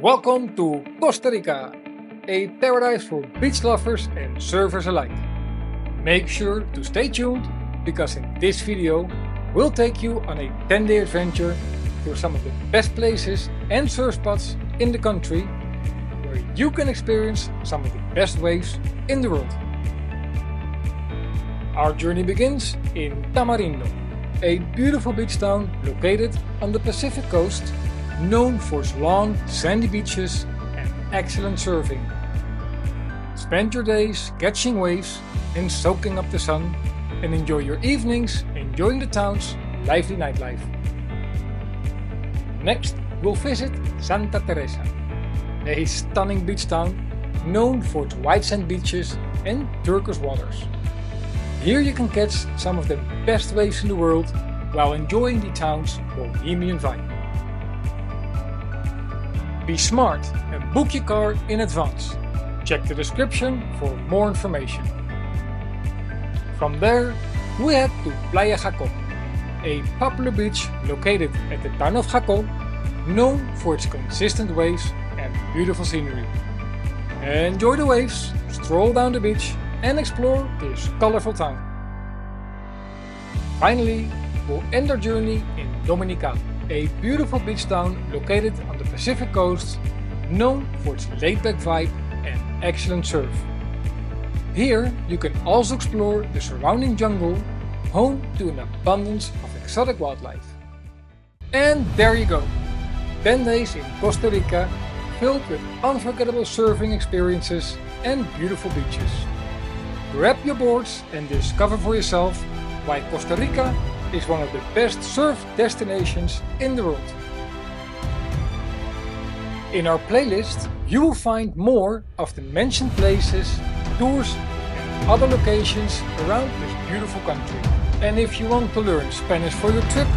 Welcome to Costa Rica, a paradise for beach lovers and surfers alike. Make sure to stay tuned because in this video we'll take you on a 10-day adventure through some of the best places and surf spots in the country where you can experience some of the best waves in the world. Our journey begins in Tamarindo, a beautiful beach town located on the Pacific coast, known for its long sandy beaches and excellent surfing. Spend your days catching waves and soaking up the sun, and enjoy your evenings enjoying the town's lively nightlife. Next, we'll visit Santa Teresa, a stunning beach town known for its white sand beaches and turquoise waters. Here you can catch some of the best waves in the world while enjoying the town's bohemian vibe. Be smart and book your car in advance. Check the description for more information. From there, we head to Playa Jacó, a popular beach located at the town of Jacó, known for its consistent waves and beautiful scenery. Enjoy the waves, stroll down the beach, and explore this colorful town. Finally, we'll end our journey in Dominicana, a beautiful beach town located on the Pacific coast, known for its laid-back vibe and excellent surf. Here you can also explore the surrounding jungle, home to an abundance of exotic wildlife. And there you go, 10 days in Costa Rica filled with unforgettable surfing experiences and beautiful beaches. Grab your boards and discover for yourself why Costa Rica is one of the best surf destinations in the world. In our playlist, you will find more of the mentioned places, tours and other locations around this beautiful country. And if you want to learn Spanish for your trip,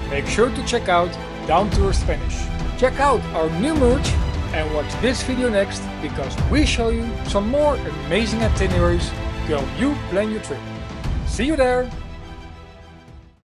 make sure to check out Down to Earth Spanish. Check out our new merch and watch this video next because we show you some more amazing itineraries to help you plan your trip. See you there!